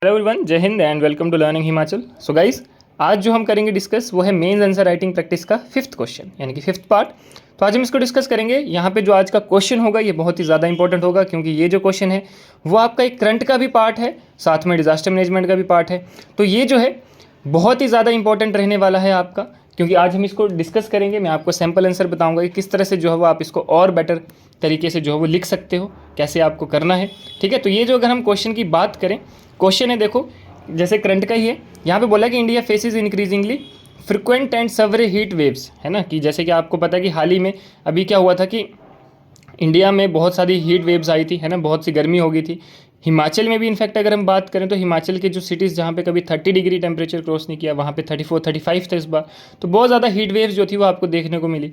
Hello everyone, जय Hind and welcome to learning Himachal. So guys, आज जो हम करेंगे डिस्कस वो है मेंस आंसर राइटिंग प्रैक्टिस का फिफ्थ क्वेश्चन यानी कि फिफ्थ पार्ट। तो आज हम इसको डिस्कस करेंगे। यहाँ पे जो आज का क्वेश्चन होगा ये बहुत ही ज़्यादा इंपॉर्टेंट होगा, क्योंकि ये जो क्वेश्चन है वो आपका एक करंट का भी पार्ट है, साथ में डिजास्टर मैनेजमेंट का भी पार्ट है। तो ये जो है बहुत ही ज़्यादा इंपॉर्टेंट रहने वाला है आपका, क्योंकि आज हम इसको डिस्कस करेंगे। मैं आपको सैम्पल आंसर बताऊंगा कि किस तरह से जो है वो आप इसको और बेटर तरीके से जो है वो लिख सकते हो, कैसे आपको करना है। ठीक है, तो ये जो अगर हम क्वेश्चन की बात करें, क्वेश्चन है देखो जैसे करंट का ही है। यहाँ पे बोला कि India faces increasingly frequent and severe heat waves, है ना। कि जैसे कि आपको पता है कि हाल ही में अभी क्या हुआ था कि इंडिया में बहुत सारी हीट वेव्स आई थी, है ना, बहुत सी गर्मी हो गई थी। हिमाचल में भी इनफैक्ट अगर हम बात करें तो हिमाचल के जो सिटीज़ जहाँ पे कभी 30 डिग्री टेम्परेचर क्रॉस नहीं किया, वहाँ पे 34 35 था इस बार। तो बहुत ज़्यादा हीट वेव्स जो थी वो आपको देखने को मिली।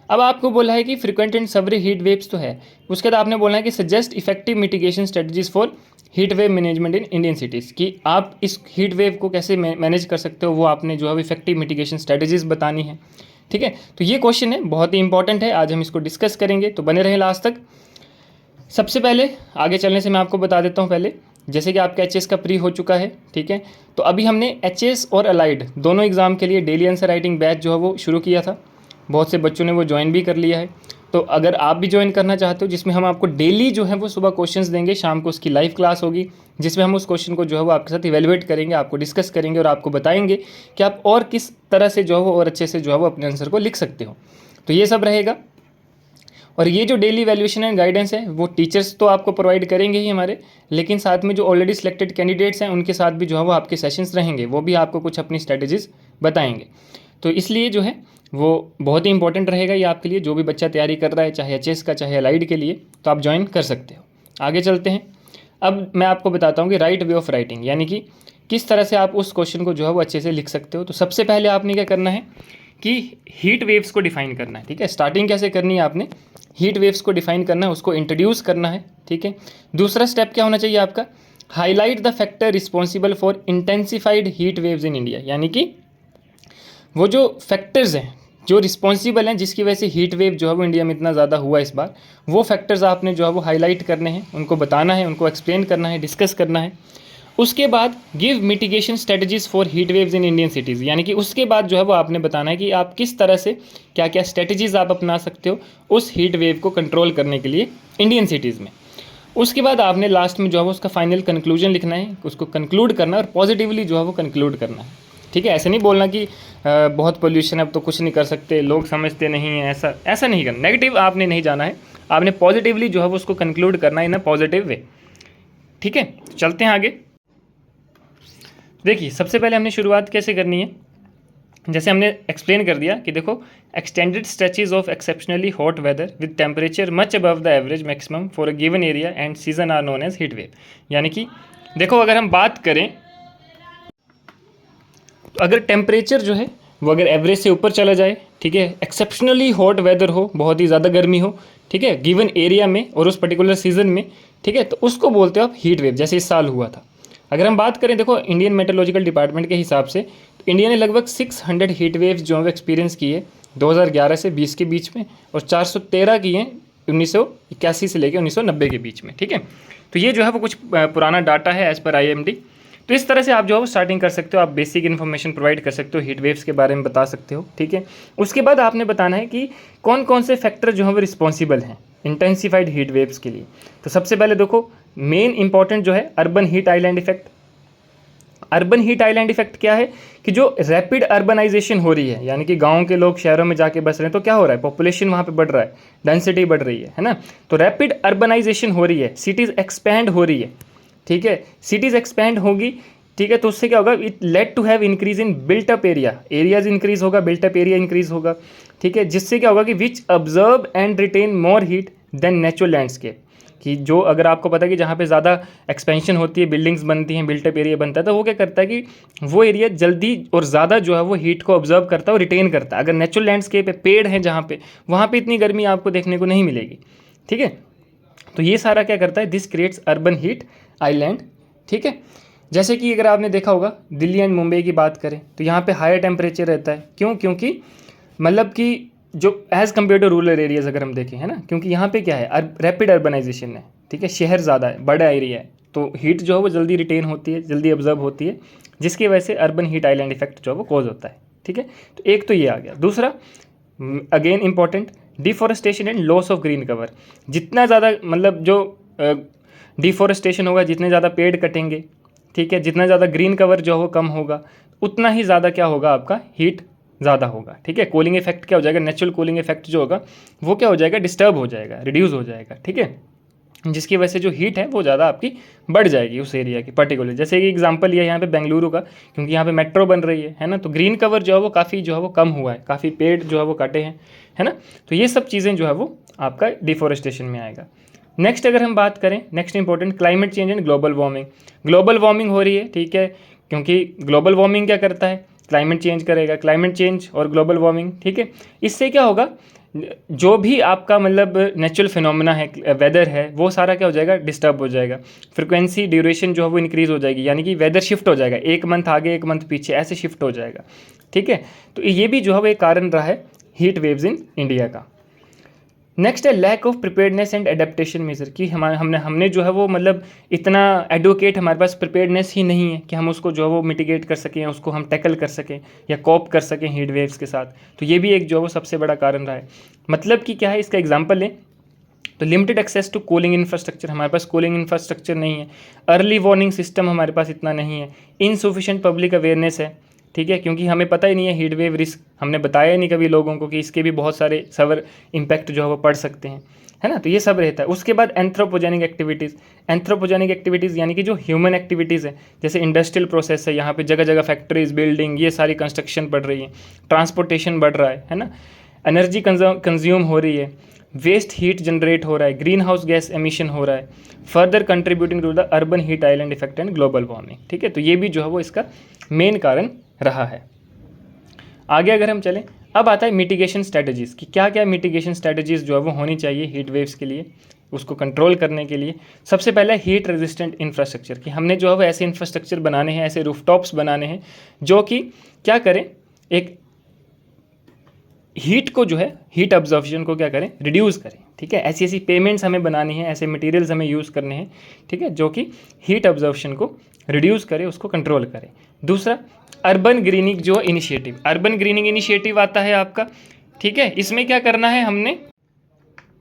अब आपको बोला है कि frequent and severe heat waves तो है, उसके बाद आपने बोला है कि suggest effective mitigation strategies for heat wave management in Indian cities, कि आप इस हीट वेव को कैसे मैनेज कर सकते हो, वो आपने जो है इफेक्टिव मिटिगेशन स्ट्रेटजीज बतानी है। ठीक है, तो ये क्वेश्चन है, बहुत ही इंपॉर्टेंट है, आज हम इसको डिस्कस करेंगे, तो बने रहें लास्ट तक। सबसे पहले आगे चलने से मैं आपको बता देता हूँ पहले, जैसे कि आपका एचएस का प्री हो चुका है। ठीक है, तो अभी हमने एचएस और अलाइड दोनों एग्ज़ाम के लिए डेली आंसर राइटिंग बैच जो है वो शुरू किया था। बहुत से बच्चों ने वो ज्वाइन भी कर लिया है। तो अगर आप भी ज्वाइन करना चाहते हो, जिसमें हम आपको डेली जो है वो सुबह क्वेश्चंस देंगे, शाम को उसकी लाइव क्लास होगी, जिसमें हम उस क्वेश्चन को जो है वो आपके साथ इवेलुएट करेंगे, आपको डिस्कस करेंगे और आपको बताएंगे कि आप और किस तरह से जो है वो और अच्छे से जो है वो अपने आंसर को लिख सकते हो। तो ये सब रहेगा। और ये जो डेली वैल्यूएशन एंड गाइडेंस है वो टीचर्स तो आपको प्रोवाइड करेंगे ही हमारे, लेकिन साथ में जो ऑलरेडी सिलेक्टेड कैंडिडेट्स हैं उनके साथ भी जो है वो आपके सेशंस रहेंगे, वो भी आपको कुछ अपनी स्ट्रेटजीज बताएंगे। तो इसलिए जो है वो बहुत ही इंपॉर्टेंट रहेगा ये आपके लिए। जो भी बच्चा तैयारी कर रहा है, चाहे एचएस का चाहे अलाइड के लिए, तो आप ज्वाइन कर सकते हो। आगे चलते हैं। अब मैं आपको बताता हूँ कि राइट वे ऑफ राइटिंग, यानी कि किस तरह से आप उस क्वेश्चन को जो है वो अच्छे से लिख सकते हो। तो सबसे पहले आपने क्या करना है कि हीट वेव्स को डिफाइन करना है। ठीक है, स्टार्टिंग कैसे करनी है, आपने हीट वेव्स को डिफाइन करना है, उसको इंट्रोड्यूस करना है। ठीक है, दूसरा स्टेप क्या होना चाहिए आपका, highlight the factor responsible for intensified heat waves in India, यानी कि वो जो फैक्टर्स हैं जो रिस्पॉन्सिबल हैं जिसकी वजह से हीट वेव जो है वो इंडिया में इतना ज़्यादा हुआ इस बार, वो फैक्टर्स आपने जो है वो हाईलाइट करने हैं, उनको बताना है, उनको एक्सप्लेन करना है, डिस्कस करना है। उसके बाद give mitigation strategies for heat waves in Indian cities, यानी कि उसके बाद जो है वो आपने बताना है कि आप किस तरह से क्या क्या स्ट्रेटजीज आप अपना सकते हो उस हीट वेव को कंट्रोल करने के लिए इंडियन सिटीज़ में। उसके बाद आपने लास्ट में जो है वो उसका फाइनल कंक्लूजन लिखना है, उसको कंक्लूड करना है और पॉजिटिवली जो है वो कंक्लूड करना है। ठीक है, ऐसे नहीं बोलना कि बहुत पोल्यूशन है अब तो कुछ नहीं कर सकते, लोग समझते नहीं हैं, ऐसा नहीं करना। नेगेटिव आपने नहीं जाना है, आपने पॉजिटिवली जो है वो उसको कंक्लूड करना है इन अ पॉजिटिव वे। ठीक है, चलते हैं आगे। देखिए, सबसे पहले हमने शुरुआत कैसे करनी है, जैसे हमने एक्सप्लेन कर दिया कि देखो, extended stretches of exceptionally hot weather with temperature much above the average maximum for a given area and season are known as heat wave. यानी कि देखो, अगर हम बात करें तो अगर टेम्परेचर जो है वो अगर एवरेज से ऊपर चला जाए, ठीक है, एक्सेप्शनली हॉट वेदर हो, बहुत ही ज़्यादा गर्मी हो, ठीक है, गिवन एरिया में और उस पर्टिकुलर सीजन में, ठीक है, तो उसको बोलते हो आप हीट वेव, जैसे इस साल हुआ था। अगर हम बात करें, देखो, इंडियन मेट्रोलॉजिकल डिपार्टमेंट के हिसाब से तो इंडिया ने लगभग 600 हीट वेव्स जो है एक्सपीरियंस किए 2011 से 20 के बीच में, और 413 किए 1981 से लेकर 1990 के बीच में। ठीक है, तो ये जो है वो कुछ पुराना डाटा है एज़ पर IMD। तो इस तरह से आप जो है वो स्टार्टिंग कर सकते हो, आप बेसिक इन्फॉर्मेशन प्रोवाइड कर सकते हो, हीट वेव्स के बारे में बता सकते हो। ठीक है, उसके बाद आपने बताना है कि कौन कौन से फैक्टर जो है वो रिस्पॉन्सिबल हैं इंटेंसिफाइड हीट वेव्स के लिए। तो सबसे पहले देखो, मेन इंपॉर्टेंट जो है urban heat island effect. Urban heat island effect क्या है कि जो रैपिड अर्बनाइजेशन हो रही है, यानी कि गाँव के लोग शहरों में जाके बस रहे हैं, तो क्या हो रहा है, पॉपुलेशन वहाँ पे बढ़ रहा है, डेंसिटी बढ़ रही है ना। तो रैपिड अर्बनाइजेशन हो रही है, सिटीज़ एक्सपैंड हो रही है। ठीक है, सिटीज़ एक्सपैंड होगी, ठीक है, तो उससे क्या होगा, it led to have increase in built up area, areas increase होगा, बिल्ट अप एरिया इंक्रीज होगा। ठीक है, जिससे क्या होगा कि which absorb and retain more heat than natural landscape, कि जो अगर आपको पता है कि जहाँ पे ज़्यादा एक्सपेंशन होती है, बिल्डिंग्स बनती हैं, बिल्ट अप एरिया बनता है, तो वो क्या करता है कि वो एरिया जल्दी और ज़्यादा जो है वो हीट को ऑब्जर्व करता है और रिटेन करता है। अगर नेचुरल लैंडस्केप है, पेड़ हैं जहाँ पे, वहाँ पे इतनी गर्मी आपको देखने को नहीं मिलेगी। ठीक है, तो ये सारा क्या करता है, this creates urban heat island. ठीक है, जैसे कि अगर आपने देखा होगा दिल्ली एंड मुंबई की बात करें तो यहाँ पे हायर टेम्परेचर रहता है। क्यों? क्योंकि मतलब कि जो as compare to rural areas अगर हम देखें, है ना, क्योंकि यहाँ पे क्या है, रैपिड अर्बनाइजेशन है। ठीक है, शहर ज़्यादा है, बड़ा एरिया है, तो हीट जो है वो जल्दी रिटेन होती है, जल्दी ऑब्जर्व होती है, जिसकी वजह से अर्बन हीट आइलैंड इफेक्ट जो है वो कॉज होता है। ठीक है, तो एक तो ये आ गया। दूसरा again important, deforestation and loss of green cover. जितना ज़्यादा मतलब जो डिफॉरेस्टेशन होगा, जितने ज़्यादा पेड़ कटेंगे, ठीक है, जितना ज़्यादा ग्रीन कवर जो है वो कम होगा, उतना ही ज़्यादा क्या होगा, आपका हीट ज़्यादा होगा। ठीक है, कूलिंग इफेक्ट क्या हो जाएगा, नेचुरल कूलिंग इफेक्ट जो होगा वो क्या हो जाएगा, डिस्टर्ब हो जाएगा, रिड्यूस हो जाएगा। ठीक है, जिसकी वजह से जो हीट है वो ज़्यादा आपकी बढ़ जाएगी उस एरिया की पर्टिकुलर। जैसे कि एग्जांपल ये यहाँ पे बेंगलुरु का, क्योंकि यहाँ पे मेट्रो बन रही है ना, तो ग्रीन कवर जो है वो काफ़ी जो है वो कम हुआ है, काफ़ी पेड़ जो है वो काटे हैं, है ना। तो ये सब चीज़ें जो है वो आपका डिफॉरेस्टेशन में आएगा। नेक्स्ट अगर हम बात करें, next important, climate change and global warming. Global warming हो रही है, ठीक है, क्योंकि ग्लोबल वार्मिंग क्या करता है, क्लाइमेट चेंज करेगा। क्लाइमेट चेंज और ग्लोबल वार्मिंग, ठीक है, इससे क्या होगा, जो भी आपका मतलब नेचुरल फिनोमेना है, वेदर है, वो सारा क्या हो जाएगा, डिस्टर्ब हो जाएगा। फ्रिक्वेंसी ड्यूरेशन जो है वो इंक्रीज हो जाएगी, यानी कि वेदर शिफ्ट हो जाएगा, एक मंथ आगे एक मंथ पीछे ऐसे शिफ्ट हो जाएगा। ठीक है, तो ये भी जो है वो एक कारण रहा है हीट वेव्स इन इंडिया का। नेक्स्ट है lack of preparedness and adaptation measure, कि हमने जो है वो मतलब इतना एडवोकेट, हमारे पास प्रिपेयर्डनेस ही नहीं है कि हम उसको जो है वो मिटिगेट कर सकें, उसको हम टैकल कर सकें या कॉप कर सकें हीट वेव्स के साथ। तो ये भी एक जो है वो सबसे बड़ा कारण रहा है। मतलब कि क्या है, इसका एग्जांपल लें तो limited access to cooling infrastructure, हमारे पास कूलिंग इंफ्रास्ट्रक्चर नहीं है। अर्ली वार्निंग सिस्टम हमारे पास इतना नहीं है। इनसफिशिएंट पब्लिक अवेयरनेस है, ठीक है, क्योंकि हमें पता ही नहीं है हीट वेव रिस्क, हमने बताया ही नहीं कभी लोगों को कि इसके भी बहुत सारे सवर इम्पैक्ट जो है वो पड़ सकते हैं, है ना। तो ये सब रहता है। उसके बाद एंथ्रोपोजेनिक एक्टिविटीज़, एंथ्रोपोजेनिक एक्टिविटीज़ यानी कि जो ह्यूमन एक्टिविटीज़ है, जैसे इंडस्ट्रियल प्रोसेस है, यहाँ पे जगह जगह फैक्ट्रीज, बिल्डिंग, ये सारी कंस्ट्रक्शन बढ़ रही है, ट्रांसपोर्टेशन बढ़ रहा है ना, एनर्जी कंज्यूम हो रही है, वेस्ट हीट जनरेट हो रहा है, ग्रीन हाउस गैस एमिशन हो रहा है, further contributing to the urban heat island effect and global warming. ठीक है, तो ये भी जो है वो इसका मेन कारण रहा है। आगे अगर हम चलें, अब आता है मिटिगेशन स्ट्रेटजीज़, कि क्या क्या मिटिगेशन स्ट्रेटजीज़ जो है वो होनी चाहिए हीट वेव्स के लिए, उसको कंट्रोल करने के लिए। सबसे पहले हीट रेजिस्टेंट इंफ्रास्ट्रक्चर, कि हमने जो है वो ऐसे इंफ्रास्ट्रक्चर बनाने हैं, ऐसे रूफटॉप्स बनाने हैं जो कि क्या करें, एक हीट को जो है, हीट ऑब्जर्वेशन को क्या करें, रिड्यूस करें। ठीक है, ऐसी ऐसी पेमेंट्स हमें बनानी है, ऐसे मटेरियल्स हमें यूज़ करने हैं, ठीक है, जो कि हीट ऑब्जर्वेशन को रिड्यूस करे, उसको कंट्रोल करे। दूसरा, अर्बन ग्रीनिंग जो इनिशिएटिव, अर्बन ग्रीनिंग इनिशिएटिव आता है आपका, ठीक है, इसमें क्या करना है,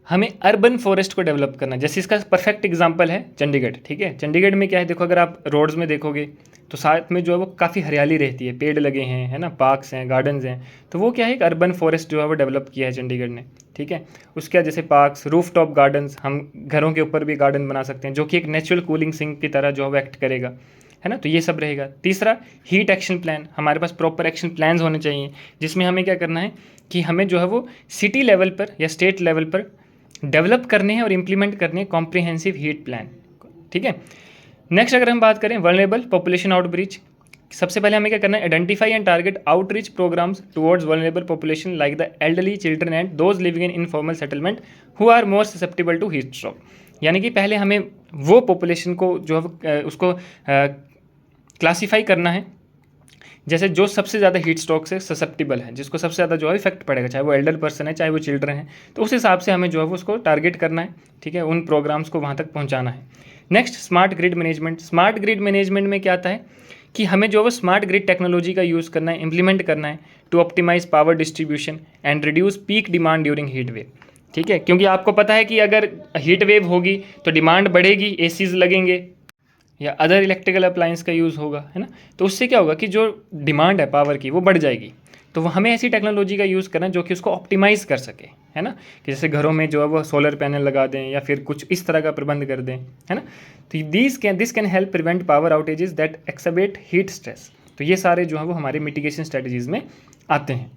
हमें अर्बन फॉरेस्ट को डेवलप करना है। जैसे इसका परफेक्ट एग्जांपल है चंडीगढ़। ठीक है, चंडीगढ़ में क्या है, देखो अगर आप रोड्स में देखोगे तो साथ में जो है वो काफ़ी हरियाली रहती है, पेड़ लगे हैं, है ना, पार्क्स हैं, गार्डन्स हैं, तो वो क्या है, एक अर्बन फॉरेस्ट जो है वो डेवलप किया है चंडीगढ़ ने। ठीक है, उसके जैसे पार्क्स, रूफटॉप गार्डन्स, हम घरों के ऊपर भी गार्डन बना सकते हैं जो कि एक नेचुरल कूलिंग सिंक की तरह जो है वो एक्ट करेगा, है ना, तो ये सब रहेगा। तीसरा, हीट एक्शन प्लान, हमारे पास प्रॉपर एक्शन प्लान्स होने चाहिए, जिसमें हमें क्या करना है कि हमें जो है वो सिटी लेवल पर या स्टेट लेवल पर डेवलप करने हैं और इम्प्लीमेंट करने हैं कॉम्प्रिहेंसिव हीट प्लान। ठीक है, नेक्स्ट अगर हम बात करें वल्नरेबल पॉपुलेशन आउटरीच, सबसे पहले हमें क्या करना है, identify and target outreach programs towards vulnerable population like the elderly, children and those living in informal settlement who are more susceptible to heat stroke. यानी कि पहले हमें वो पॉपुलेशन को जो है उसको क्लासीफाई करना है, जैसे जो सबसे ज़्यादा हीट स्ट्रोक से ससेप्टेबल है, जिसको सबसे ज़्यादा जो है इफेक्ट पड़ेगा, चाहे वो एल्डर पर्सन है, चाहे वो चिल्ड्रन है, तो उस हिसाब से हमें जो है वो उसको टारगेट करना है। ठीक है, उन प्रोग्राम्स को वहाँ तक पहुँचाना है। Next, smart grid management. Smart grid management में क्या आता है कि हमें जो है वो स्मार्ट ग्रिड टेक्नोलॉजी का यूज़ करना है, इंप्लीमेंट करना है to optimise power distribution and reduce peak demand during heat wave. ठीक है, क्योंकि आपको पता है कि अगर हीट वेव होगी तो डिमांड बढ़ेगी, एसीज लगेंगे या अदर इलेक्ट्रिकल अप्लायंस का यूज़ होगा, है ना, तो उससे क्या होगा कि जो डिमांड है पावर की वो बढ़ जाएगी। तो हमें ऐसी टेक्नोलॉजी का यूज़ करना जो कि उसको ऑप्टिमाइज़ कर सके, है ना, कि जैसे घरों में जो है वो सोलर पैनल लगा दें या फिर कुछ इस तरह का प्रबंध कर दें, है ना। तो this can help prevent power outages that xBet heat stress. तो ये सारे जो है वो हमारे मिटिगेशन स्ट्रेटजीज़ में आते हैं।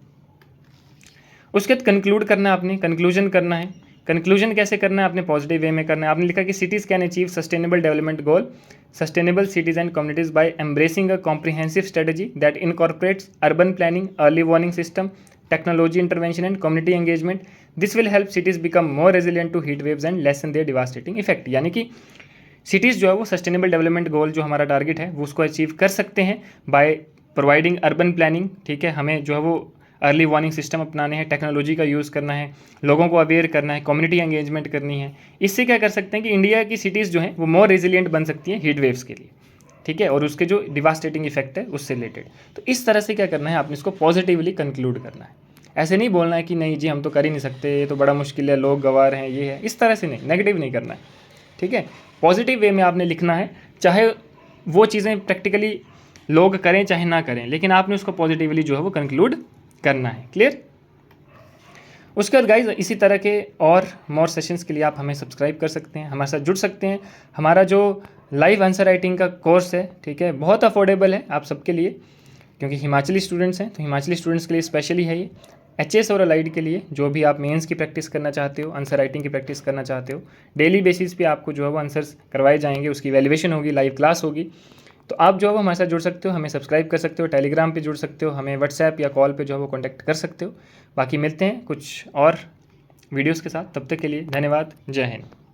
उसके बाद कंक्लूड करना है, आपने कंक्लूजन करना है। कंक्लूजन कैसे करना है, आपने पॉजिटिव वे में करना है। आपने लिखा कि cities can achieve sustainable development goal, sustainable cities and communities by embracing a comprehensive strategy that incorporates urban planning, early warning system, technology intervention and community engagement. This will help cities become more resilient to heat waves and lessen their devastating effect. यानी कि cities जो है वो sustainable development गोल जो हमारा target है वो उसको अचीव कर सकते हैं बाय प्रोवाइडिंग अर्बन प्लानिंग। ठीक है, हमें जो है वो अर्ली वार्निंग सिस्टम अपनाने हैं, टेक्नोलॉजी का यूज़ करना है, लोगों को अवेयर करना है, कम्युनिटी एंगेजमेंट करनी है। इससे क्या कर सकते हैं कि इंडिया की सिटीज़ जो हैं वो मोर रेजिलियंट बन सकती हैं हीट वेव्स के लिए, ठीक है, और उसके जो डिवास्टेटिंग इफेक्ट है उससे रिलेटेड। तो इस तरह से क्या करना है, आपने इसको पॉजिटिवली कंक्लूड करना है। ऐसे नहीं बोलना है कि नहीं जी हम तो कर ही नहीं सकते, ये तो बड़ा मुश्किल है, लोग गवार हैं, ये है, इस तरह से नहीं, नेगेटिव नहीं करना है, ठीक है। पॉजिटिव वे में आपने लिखना है, चाहे वो चीज़ें प्रैक्टिकली लोग करें चाहे ना करें, लेकिन आपने उसको पॉजिटिवली जो है वो कंक्लूड करना है। क्लियर? उसके बाद गाइज इसी तरह के और मोर सेशंस के लिए आप हमें सब्सक्राइब कर सकते हैं, हमारे साथ जुड़ सकते हैं। हमारा जो लाइव आंसर राइटिंग का कोर्स है, ठीक है, बहुत अफोर्डेबल है आप सबके लिए, क्योंकि हिमाचली स्टूडेंट्स हैं, तो हिमाचली स्टूडेंट्स के लिए स्पेशली है ये। एचएस और अलाइड के लिए जो भी आप मेंस की प्रैक्टिस करना चाहते हो, आंसर राइटिंग की प्रैक्टिस करना चाहते हो, डेली बेसिस पे आपको जो है वो आंसर्स करवाए जाएंगे, उसकी वैल्यूएशन होगी, लाइव क्लास होगी। तो आप जो है वो हमारे साथ जुड़ सकते हो, हमें सब्सक्राइब कर सकते हो, टेलीग्राम पे जुड़ सकते हो, हमें व्हाट्सएप या कॉल पे जो है वो कॉन्टैक्ट कर सकते हो। बाकी मिलते हैं कुछ और वीडियोज़ के साथ, तब तक के लिए धन्यवाद। जय हिंद।